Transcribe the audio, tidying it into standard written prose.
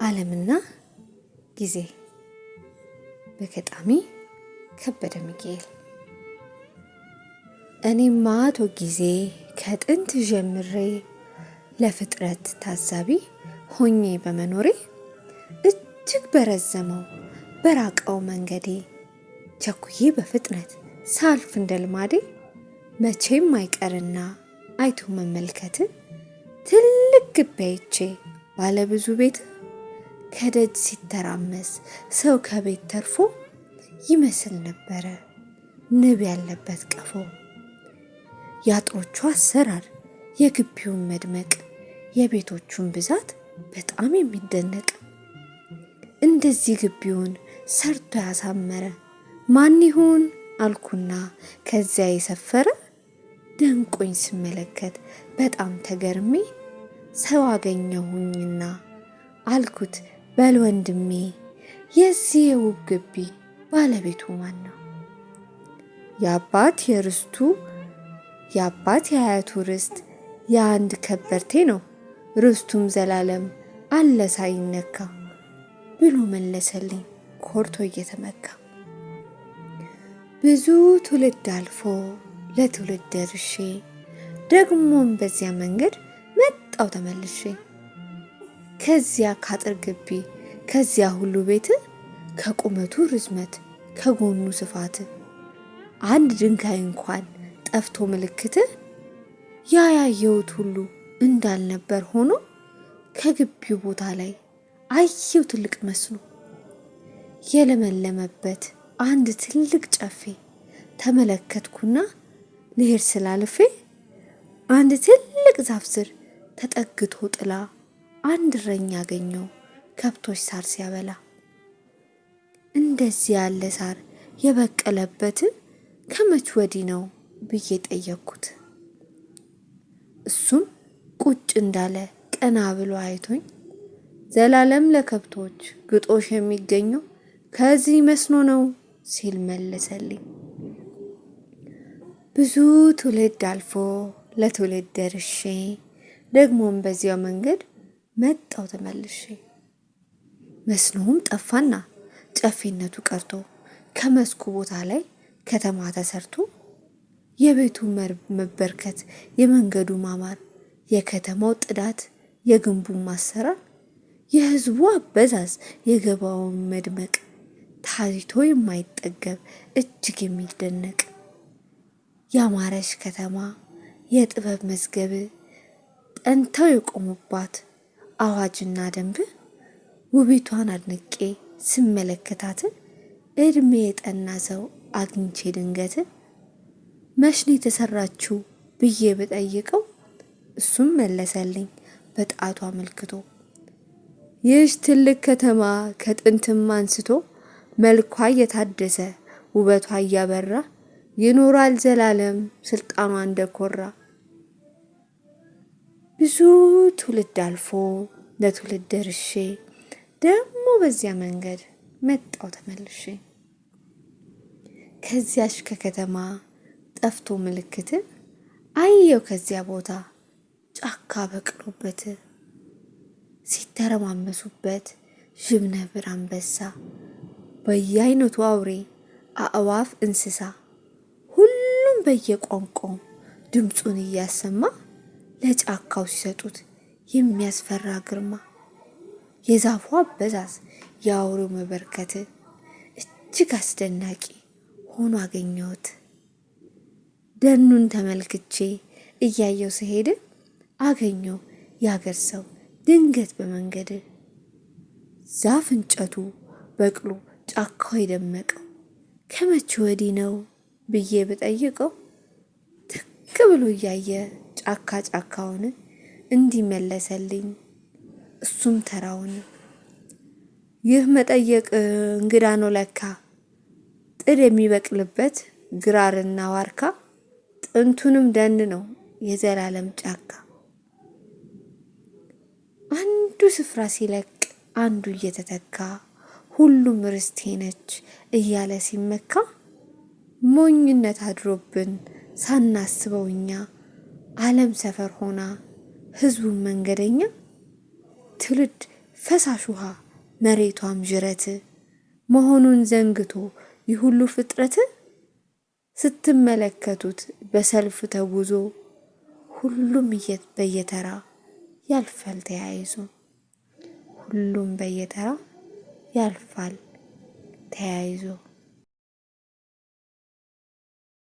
ዓለምና ጊዜ በገጣሚ ከበደ ሚካኤል። እኔማ አቶ ጊዜ ከጥንት ጀምሬ ለፍጥረት ታዛቢ ሆኜ በመኖሬ እጅግ በረዘመው በራቀው መንገዴ ቸኩዬ በፍጥነት ሳልፍ እንደ ልማዴ መቼም አይቀርና አይቶ መመልከት ትልቅ ግቢ አይቼ ባለብዙ ቤት ከደጅ ሲተራመስ ሰው ከቤት ተርፎ ይመስል ነበረ ንብ ያለበት ቀፎ። የአጥሮቹ አሰራር የግቢውን መድመቅ የቤቶቹን ብዛት በጣም የሚደነቅ እንደዚህ ግቢውን ሰርቶ ያሳመረ ማን ይሆን አልኩና ከዚያ የሰፈረ ደንቆኝ ስመለከት በጣም ተገርሜ ሰው አገኘሁኝና አልኩት በል ወንድሜ የዚህ የውብ ግቢ ባለቤቱ ማን ነው? የአባት የአያቱ ርስት የአንድ ከበርቴ ነው ርስቱም ዘላለም አለ ሳይነካ ብሎ መለሰልኝ ኮርቶ እየተመካ። ብዙ ትውልድ አልፎ ለትውልድ ደርሼ ደግሞም በዚያ መንገድ መጣው ተመልሼ ከዚያ ካጥር ግቢ ከዚያ ሁሉ ቤት ከቁመቱ ርዝመት ከጎኑ ስፋት አንድ ድንጋይ እንኳን ጠፍቶ ምልክት ያያየሁት ሁሉ እንዳልነበር ሆኖ ከግቢው ቦታ ላይ አየው ትልቅ መስኖ የለመለመበት አንድ ትልቅ ጨፌ ተመለከትኩና ልሄድ ስላልፌ አንድ ትልቅ ዛፍ ስር ተጠግቶ ጥላ አንድ እረኛ አገኘው ከብቶች ሳር ሲያበላ። እንደዚህ ያለ ሳር የበቀለበት ከመች ወዲህ ነው ብዬ ጠየቅኩት። እሱም ቁጭ እንዳለ ቀና ብሎ አይቶኝ ዘላለም ለከብቶች ግጦሽ የሚገኘው ከዚህ መስኖ ነው ሲል መለሰልኝ። ብዙ ትውልድ አልፎ ለትውልድ ደርሼ ደግሞም በዚያው መንገድ መጣው ተመልሼ መስኖውም ጠፋና ጨፌነቱ ቀርቶ ከመስኩ ቦታ ላይ ከተማ ተሰርቶ የቤቱ መበርከት የመንገዱ ማማር የከተማው ጥዳት የግንቡን ማሰራር የሕዝቡ አበዛዝ የገባውን መድመቅ ታይቶ የማይጠገብ እጅግ የሚደነቅ ያማረች ከተማ የጥበብ መዝገብ ጠንተው የቆሙባት አዋጅና ደንብ ውቢቷን አድንቄ ስመለከታት እድሜ የጠና ሰው አግኝቼ ድንገት መች ነው የተሰራችው ብዬ ብጠይቀው እሱም መለሰልኝ በጣቱ አመልክቶ ይህች ትልቅ ከተማ ከጥንትም አንስቶ መልኳ እየታደሰ ውበቷ እያበራ ይኖራል ዘላለም ስልጣኗ እንደኮራ። ብዙ ትውልድ አልፎ ለትውልድ ደርሼ ደግሞ በዚያ መንገድ መጣው ተመልሼ ከዚያች ከከተማ ጠፍቶ ምልክት አየው ከዚያ ቦታ ጫካ በቅሎበት ሲተረማመሱበት ጅብ፣ ነብር፣ አንበሳ በየአይነቱ አውሬ አእዋፍ፣ እንስሳ ሁሉም በየቋንቋው ድምፁን እያሰማ ለጫካው ሲሰጡት የሚያስፈራ ግርማ የዛፉ አበዛዝ የአውሬው መበርከት እጅግ አስደናቂ ሆኖ አገኘሁት። ደኑን ተመልክቼ እያየው ስሄድ አገኘው ያገር ሰው ድንገት በመንገድ ዛፍ እንጨቱ በቅሎ ጫካው የደመቀው ከመቼ ወዲህ ነው ብዬ ብጠይቀው ትክ ብሎ እያየ ጫካውን እንዲመለሰልኝ እሱም ተራውን ይህ መጠየቅ እንግዳ ነው ለካ ጥድ የሚበቅልበት ግራርና ዋርካ ጥንቱንም ደን ነው የዘላለም ጫካ አንዱ ስፍራ ሲለቅ አንዱ እየተተካ ሁሉም ርስቴ ነች እያለ ሲመካ ሞኝነት አድሮብን ሳናስበው እኛ ዓለም ሰፈር ሆና ሕዝቡን መንገደኛ ትውልድ ፈሳሽ ውሃ መሬቷም ዥረት መሆኑን ዘንግቶ ይህ ሁሉ ፍጥረት ስትመለከቱት በሰልፍ ተጉዞ ሁሉም በየተራ ያልፋል ተያይዞ። ሁሉም በየተራ ያልፋል ተያይዞ።